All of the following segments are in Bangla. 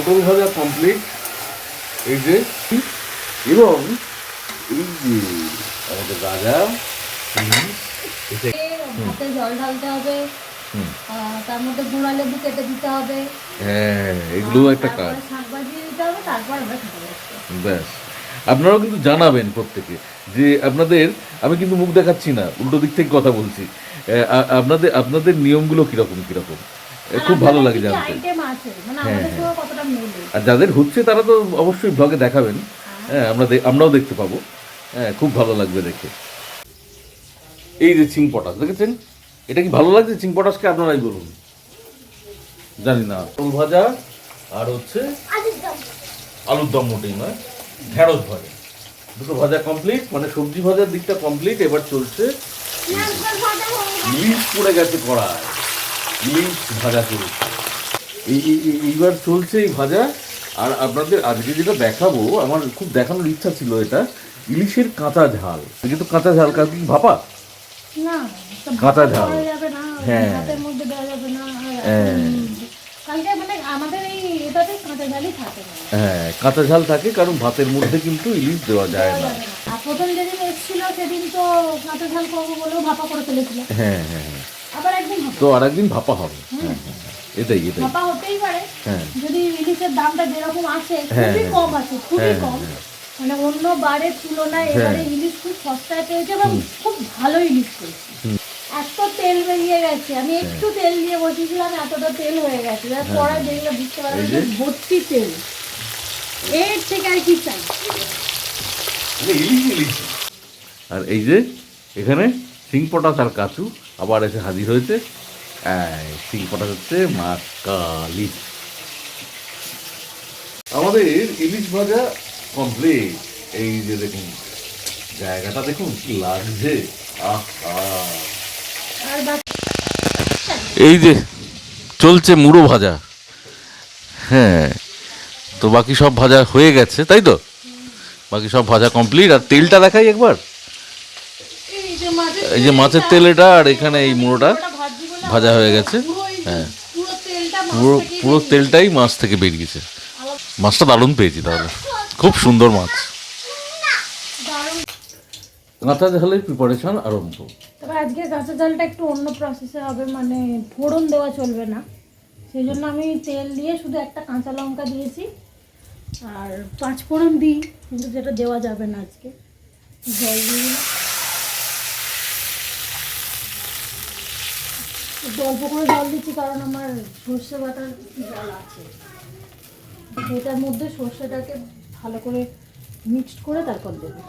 পটল ভাজা কমপ্লিট। এই যে, এবং এই যে আমাদের রাজা হাতে জল ঢালতে হবে, তার মধ্যে গুঁড়া লেবু কেটে দিতে হবে। হ্যাঁ, এগুলো একটা কাজ। শাক বাজিয়ে দিতে হবে, তারপর আমরা খেতে বসবো। ব্যাস। আপনারাও কিন্তু জানাবেন প্রত্যেকে যে আপনাদের, আমি কিন্তু মুখ দেখাচ্ছি না, উল্টো দিক থেকে কথা বলছি, আপনাদের আপনাদের নিয়মগুলো কিরকম কিরকম খুব ভালো লাগে জানতে। হ্যাঁ হ্যাঁ, আর যাদের হচ্ছে তারা তো অবশ্যই ব্লগে দেখাবেন। হ্যাঁ, আমরাও দেখতে পাবো। হ্যাঁ, খুব ভালো লাগবে দেখে। এই যে চিং পটাশ দেখেছেন, এটা কি ভালো লাগছে চিং পটাশকে? আপনারাই বলুন। জানি না, ওল ভাজা আর হচ্ছে আলুর দম, মোটেই নয়, ঢেঁড়স ভাজা, দুটো ভাজা কমপ্লিট, মানে সবজি ভাজার দিকটা কমপ্লিট। এবার চলছে ইলিশ, পড়ে গেছে কড়ায়, ইলিশ ভাজা চলছে। এইবার চলছে এই ভাজা। আর আপনাদের আজকে যেটা দেখাবো, আমার খুব দেখানোর ইচ্ছা ছিল, এটা ইলিশের কাঁচা ঝাল। কিন্তু কাঁচা ঝাল কাকি ভাপা না, কাঁচা ঝাল। হ্যাঁ, হ্যাঁ, কাঁচা ঝাল থাকে, কারণ ভাতের মধ্যে কিন্তু ইলিশ দেওয়া যায় না। প্রথম যেদিন এসেছিল সেদিন তো কাঁচা ঝাল করবো বলেও ভাপা করে ফেলেছিল। হ্যাঁ হ্যাঁ হ্যাঁ, আবার একদিন তো আর একদিন ভাপা হবে। হ্যাঁ হ্যাঁ, এটাই ভাপা হতেই পারে। হ্যাঁ, যদি ইলিশের দামটা যেরকম আছে, খুবই কম আছে, খুবই কম, মানে অন্য বারের তুলনায় এবারে ইলিশ খুব সস্তায় পেয়েছে এবং খুব ভালো ইলিশ পেয়েছে। এত তেল বেরিয়ে গেছে, আমি একটু তেল দিয়ে বসেছিলাম, এতটা তেল হয়ে গেছে, পরে দেখলে বুঝতে পারবে যে ভর্তি তেল। এর থেকে আর কি চাই। আর এই যে এখানে শিং পটাশ আর কাচু আবার এসে হাজির হয়েছে। শিং পটাশ হচ্ছে মা কালী। আমাদের ইলিশ ভাজা কমপ্লিট। এই যে দেখুন জায়গাটা, দেখুন কি লাগছে। এই যে চলছে মুড়ো ভাজা। হ্যাঁ, তো বাকি সব ভাজা হয়ে গেছে, তাই তো? বাকি সব ভাজা কমপ্লিট। আর তেলটা দেখাই একবার, এই যে মাছের তেল এটা, আর এখানে এই মুড়োটা ভাজা হয়ে গেছে। হ্যাঁ, পুরো তেলটাই মাছ থেকে বেরিয়েছে। মাছটা দারুণ পেয়েছি, তাহলে খুব সুন্দর মাছ। কাঁচা ঝালের প্রিপারেশন আরম্ভ। তবে আজকে কাঁচা ঝালটা একটু অন্য প্রসেসে হবে, মানে ফোড়ন দেওয়া চলবে না, সেই জন্য আমি তেল দিয়ে শুধু একটা কাঁচা লঙ্কা দিয়েছি, আর 5 ফোড়ন দিই, কিন্তু যেটা দেওয়া যাবে না আজকে। জল দিয়ে একটু অল্প করে জল দিচ্ছি, কারণ আমার সর্ষে বাটার জল আছে, এটার মধ্যে সর্ষেটাকে ভালো করে মিক্সড করে তারপর দেবো।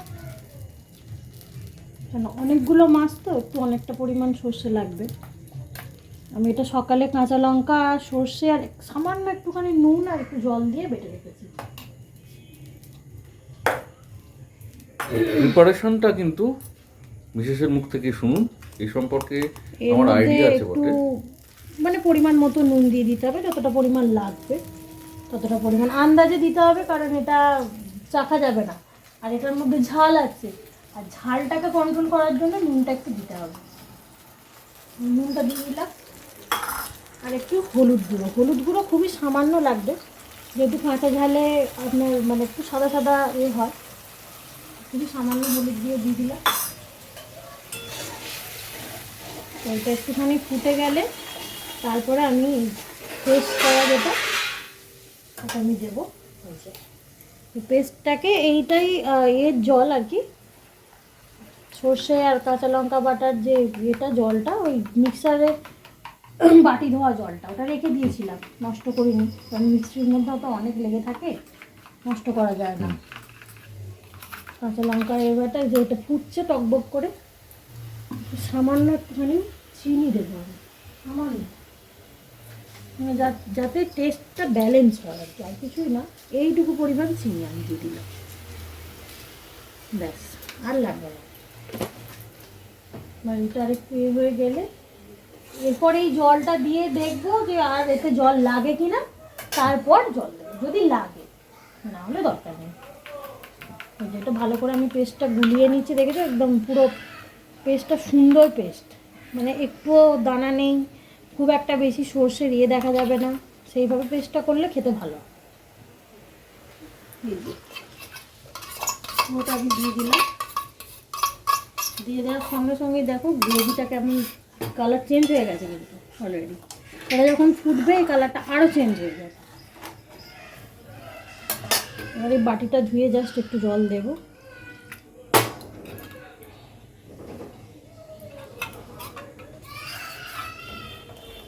কেন, অনেকগুলো মাছ তো, একটু অনেকটা পরিমাণ সর্ষে লাগবে। আমি এটা সকালে কাঁচা লঙ্কা আর সর্ষে আর সামান্য একটুখানি নুন আর একটু জল দিয়ে বেটে রেখেছি। প্রিপারেশনটা কিন্তু বিশেষের মুখ থেকে শুনুন, এই সম্পর্কে আমার আইডিয়া আছে বটে। মানে পরিমাণ মতো নুন দিয়ে দিতে হবে, যতটা পরিমাণ লাগবে ততটা পরিমাণ আন্দাজে দিতে হবে, কারণ এটা চাখা যাবে না, আর এটার মধ্যে ঝাল আছে, আর ঝালটাকে কন্ট্রোল করার জন্য নুনটা একটু দিতে হবে। নুনটা দিয়ে দিলাম, আর একটু হলুদ গুঁড়ো খুবই সামান্য লাগবে, যেহেতু কাঁচা ঝালে আপনার মানে একটু সাদা সাদা হয়, খুবই সামান্য হলুদ দিয়ে দিলাম। এটা একটুখানি ফুটে গেলে তারপরে আমি পেস্ট করা যেটা ওটা আমি দেবো। পেস্টটাকে এইটাই এর জল আর কি, সর্ষে আর কাঁচা লঙ্কা বাটার যে এটা জলটা, ওই মিক্সারে বাটি ধোয়া জলটা, ওটা রেখে দিয়েছিলাম, নষ্ট করিনি, কারণ মিক্সির মধ্যে তো অনেক লেগে থাকে, নষ্ট করা যায় না। কাঁচা লঙ্কা এর বাটা যে এটা ফুটছে টকবক করে, সামান্য একটুখানি চিনি দেবো আমি, সামান্য, মানে যাতে টেস্টটা ব্যালেন্স হয় আর কি, আর কিছুই না, এইটুকু পরিমাণ চিনি আমি দিয়ে দিলাম, ব্যাস, আর লাগবে না। মানে এটা আরেকটু হয়ে গেলে এরপর এই জলটা দিয়ে দেখবো যে আর এতে জল লাগে কিনা, তারপর জল দেবো যদি লাগে, না হলে দরকার নেই। যেটা ভালো করে আমি পেস্টটা গুলিয়ে নিচ্ছি, দেখেছো একদম পুরো পেস্টটা সুন্দর পেস্ট, মানে একটুও দানা নেই, খুব একটা বেশি সর্ষের দেখা যাবে না, সেইভাবে পেস্টটা করলে খেতে ভালো। এই যে ওটা আমি দিয়ে দিলাম। দিয়ে দেওয়ার সঙ্গে সঙ্গে দেখো গ্রেভিটা কেমন কালার চেঞ্জ হয়ে গেছে কিন্তু অলরেডি। এটা যখন ফুটবে এই কালারটা আরও চেঞ্জ হয়ে যাবে। এবার এই বাটিটা ধুয়ে জাস্ট একটু জল দেব।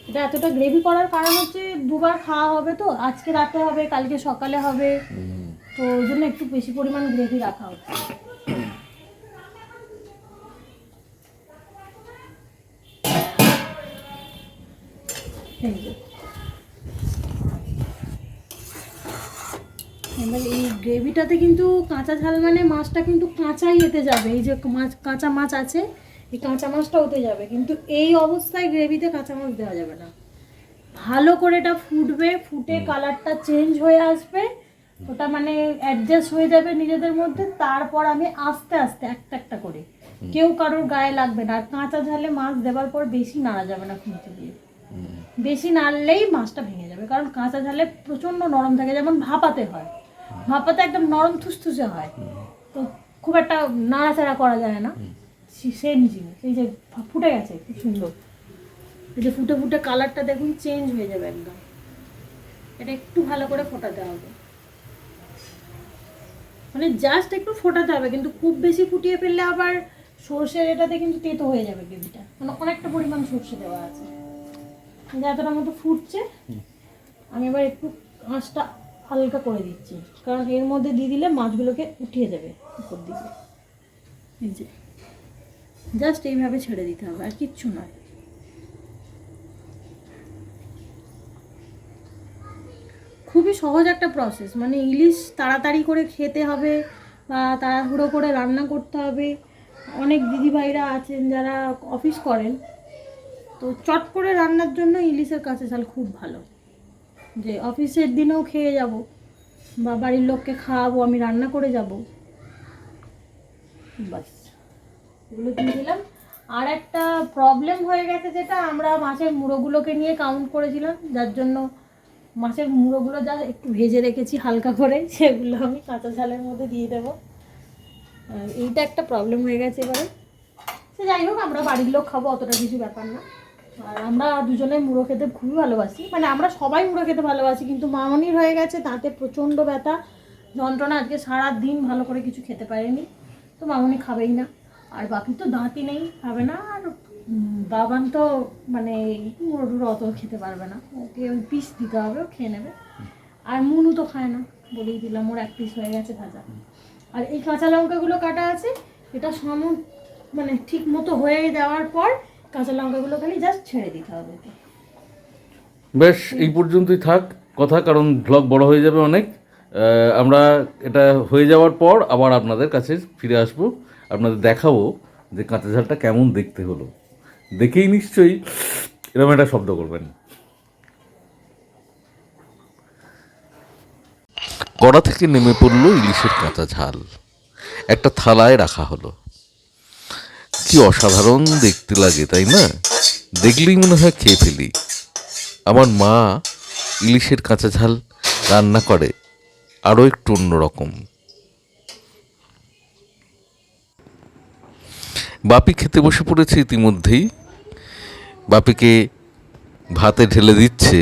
এটা এতটা গ্রেভি করার কারণ হচ্ছে দুবার খাওয়া হবে, তো আজকে রাতে হবে, কালকে সকালে হবে, তো ওই জন্য একটু বেশি পরিমাণ গ্রেভি রাখা হচ্ছে। এবার এই গ্রেভিটাতে কিন্তু কাঁচা ঝাল মানে মাছটা কিন্তু কাঁচাই এতে যাবে। এই যে মাছ, কাঁচা মাছ আছে, এই কাঁচা মাছটা ওতে যাবে, কিন্তু এই অবস্থায় গ্রেভিতে কাঁচা মাছ দেওয়া যাবে না। ভালো করে এটা ফুটবে, ফুটে কালারটা চেঞ্জ হয়ে আসবে, ওটা মানে অ্যাডজাস্ট হয়ে যাবে নিজেদের মধ্যে। তারপর আমি আস্তে আস্তে একটা একটা করে, কেউ কারোর গায়ে লাগবে না। আর কাঁচা ঝালে মাছ দেওয়ার পর বেশি নাড়া যাবে না খুঁজে দিয়ে। বেশি নাড়লেই মাছটা ভেঙে যাবে, কারণ কাঁচা ঝালে প্রচণ্ড নরম থাকে, যেমন ভাপাতে হয়। ভাপাতে একদম নরম থুসথুসে হয়, তো খুব একটা নাড়াচাড়া করা যায় না। সেম জিনিস এই যে ফুটে গেছে খুব সুন্দর, এই যে ফুটে ফুটে কালারটা দেখুন চেঞ্জ হয়ে যাবে একদম। এটা একটু ভালো করে ফোটাতে হবে, মানে জাস্ট একটু ফোটাতে হবে, কিন্তু খুব বেশি ফুটিয়ে ফেললে আবার সর্ষের এটাতে কিন্তু তেতো হয়ে যাবে গ্রেভিটা, মানে অনেকটা পরিমাণ সর্ষে দেওয়া আছে। এতটা মতো ফুটছে, আমি এবার একটু আঁচটা হালকা করে দিচ্ছি, কারণ এর মধ্যে দিয়ে দিলে মাছগুলোকে উঠিয়ে দেবে উপর দিকে। এই যে জাস্ট এইভাবে ছেড়ে দিতে হবে, আর কিচ্ছু নয়। খুবই সহজ একটা প্রসেস, মানে ইলিশ তাড়াতাড়ি করে খেতে হবে বা তাড়াহুড়ো করে রান্না করতে হবে। অনেক দিদিভাইরা আছেন যারা অফিস করেন, তো চট করে রান্নার জন্য ইলিশের কাঁচা ঝাল খুব ভালো, যে অফিসের দিনেও খেয়ে যাব বা বাড়ির লোককে খাওয়াবো, আমি রান্না করে যাব, বাস এগুলো দিয়ে দিলাম। আর একটা প্রবলেম হয়ে গেছে, যেটা আমরা মাছের মুড়োগুলোকে নিয়ে কাউন্ট করেছিলাম, যার জন্য মাছের মুড়োগুলো যা একটু ভেজে রেখেছি হালকা করে, সেগুলো আমি কাঁচা ঝালের মধ্যে দিয়ে দেবো। আর এইটা একটা প্রবলেম হয়ে গেছে এবারে। সে যাই হোক, আমরা বাড়ির লোক খাবো, অতটা কিছু ব্যাপার না। আর আমরা দুজনে মুড়ো খেতে খুবই ভালোবাসি, মানে আমরা সবাই মুড়ো খেতে ভালোবাসি, কিন্তু মামনির হয়ে গেছে দাঁতে প্রচণ্ড ব্যথা যন্ত্রণা, আজকে সারা দিন ভালো করে কিছু খেতে পারেনি, তো মামনি খাবেই না। আর বাকি তো দাঁতই নেই, খাবে না। আর বাবান তো মানে মুড়ো টুড়ো অত খেতে পারবে না, ওকে ওই পিস দিতে হবে, ও খেয়ে নেবে। আর মুনু তো খায় না, বলেই দিলাম, ওর এক পিস হয়ে গেছে ভাজা। আর এই কাঁচা লঙ্কাগুলো কাটা আছে, এটা মানে ঠিক মতো হয়ে দেওয়ার পর কাঁচা লঙ্কাগুলো খালি জাস্ট ছেড়ে দিতে হবে। বেশ, এই পর্যন্তই থাক কথা, কারণ ব্লগ বড় হয়ে যাবে অনেক। আমরা এটা হয়ে যাওয়ার পর আবার আপনাদের কাছে ফিরে আসব, আপনাদের দেখাবো যে কাঁচা ঝালটা কেমন দেখতে হলো। দেখেই নিশ্চয়ই এরকম একটা শব্দ করবেন। কড়া থেকে নেমে পড়লো ইলিশের কাঁচা ঝাল, একটা থালায় রাখা হলো। কি অসাধারণ দেখতে লাগে, তাই না? দেখলেই মনে হয় খেয়ে ফেলি। আমার মা ইলিশের কাঁচা ঝাল রান্না করে আরও একটু অন্যরকম। বাপি খেতে বসে পড়েছে ইতিমধ্যেই। বাপিকে ভাতে ঢেলে দিচ্ছে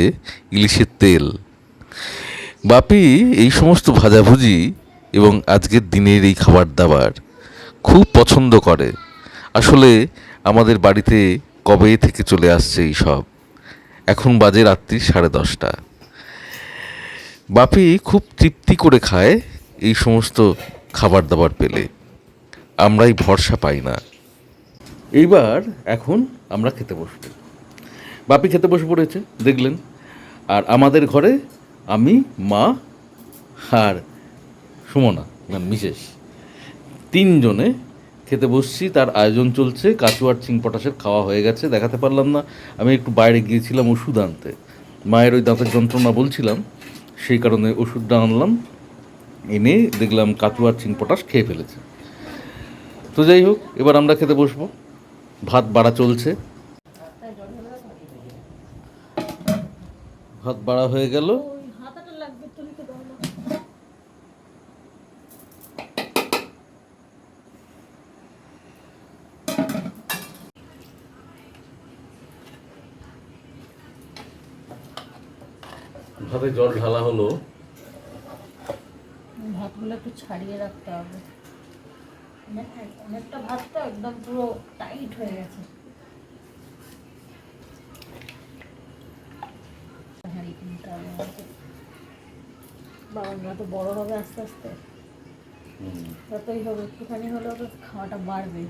ইলিশের তেল। বাপি এই সমস্ত ভাজাভুজি এবং আজকের দিনের এই খাবার দাবার খুব পছন্দ করে। আসলে আমাদের বাড়িতে কবে থেকে চলে আসছে এই সব। এখন বাজে রাত্রি 10:30। বাপি খুব তৃপ্তি করে খায় এই সমস্ত খাবার দাবার পেলে, আমরাই ভরসা পাই না। এইবার এখন আমরা খেতে বসবো। বাপি খেতে বসে পড়েছে দেখলেন, আর আমাদের ঘরে আমি, মা আর সুমনা মানে মিসেস, তিনজনে খেতে বসছি। তার আয়োজন চলছে। কাচু আর চিং পটাশের খাওয়া হয়ে গেছে, দেখাতে পারলাম না, আমি একটু বাইরে গিয়েছিলাম ওষুধ আনতে। মায়ের ওই দাঁতের যন্ত্রণা বলছিলাম, সেই কারণে ওষুধটা আনলাম, এনে দেখলাম কাচু আর চিং পটাশ খেয়ে ফেলেছে। তো যাই হোক, এবার আমরা খেতে বসবো। ভাত বাড়া চলছে, ভাত বাড়া হয়ে গেল। ভাতে জল ঢালা হলো। ভাতগুলো একটু ছাড়িয়ে রাখতে হবে, অনেকটা ভাত তো একদম পুরো টাইট হয়ে গেছে। বাবা তো বড় হবে আস্তে আস্তে, যতই হবে একটুখানি হলেও তো খাওয়াটা বাড়বে।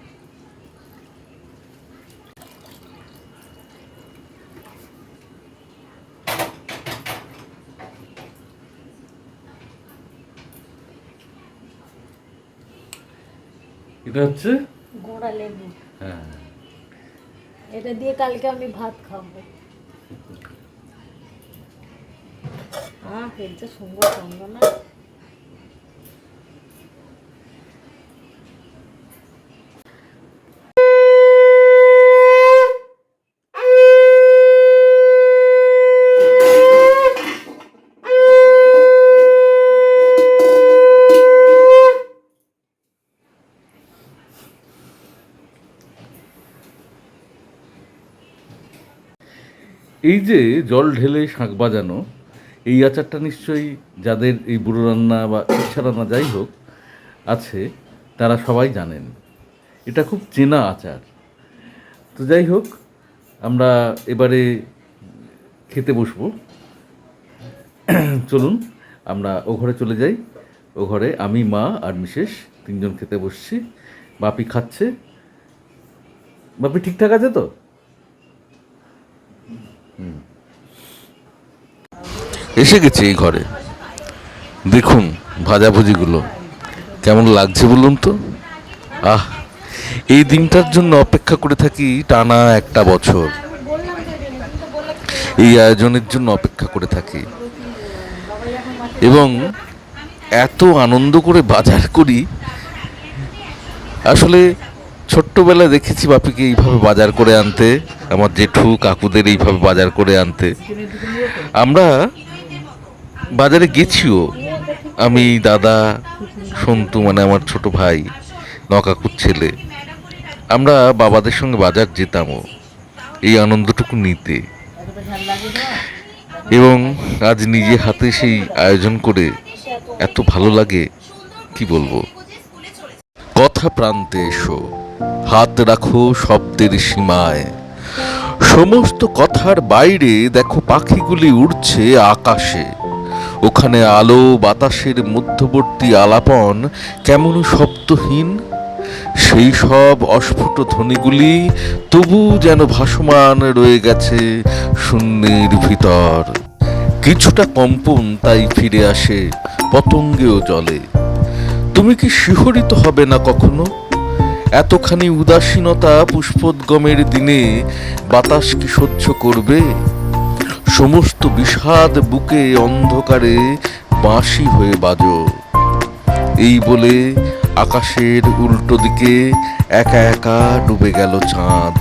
এটা হচ্ছে গোড়া লেবু, হ্যাঁ, এটা দিয়ে কালকে আমি ভাত খাবো। এর যে সুন্দর গন্ধ না। এই যে জল ঢেলে শাঁখ বাজানো, এই আচারটা নিশ্চয়ই যাদের এই বুড়ো রান্না বা ইচ্ছা রান্না যাই হোক আছে, তারা সবাই জানেন। এটা খুব চেনা আচার। তো যাই হোক, আমরা এবারে খেতে বসবো। চলুন আমরা ও ঘরে চলে যাই। ও ঘরে আমি, মা আর মিসেস তিনজন খেতে বসছি। বাপি খাচ্ছে। বাপি ঠিকঠাক আছে তো? এসে গেছে এই ঘরে। দেখুন ভাজাভুজিগুলো কেমন লাগছে বলুন তো। এই দিনটার জন্য অপেক্ষা করে থাকি টানা একটা বছর। এই আয়োজনের জন্য অপেক্ষা করে থাকি এবং এত আনন্দ করে বাজার করি। আসলে ছোট্টবেলায় দেখেছি বাপিকে এইভাবে বাজার করে আনতে, আমার জেঠু কাকুদের এইভাবে বাজার করে আনতে। আমরা বাজারে গেছিও, আমি, দাদা, সন্তু মানে আমার ছোট ভাই, নকাকুর ছেলে, আমরা বাবাদের সঙ্গে বাজার যেতামও এই আনন্দটুকু নিতে। এবং আজ নিজে হাতে সেই আয়োজন করে এত ভালো লাগে কি বলবো। কথা প্রান্তে এসো, হাত রাখো শব্দের সীমায়, সমস্ত কথার বাইরে দেখো পাখিগুলি উড়ছে আকাশে। ওখানে আলো বাতাসের মধ্যবর্তী আলাপন কেমন শব্দহীন, সেই সব অস্ফুট ধ্বনিগুলি তবু যেন ভাসমান রয়ে গেছে শূন্যের ভিতর। কিছুটা কম্পন তাই ফিরে আসে পতঙ্গেও জলে। তুমি কি শিহরিত হবে না কখনো? এতখানি উদাসীনতা পুষ্পোদ্গমের দিনে বাতাস কি সহ্য করবে? সমস্ত বিষাদ বুকে অন্ধকারে বাঁশি হয়ে বাজো। এই বলে আকাশের উল্টো দিকে একা একা ডুবে গেল চাঁদ।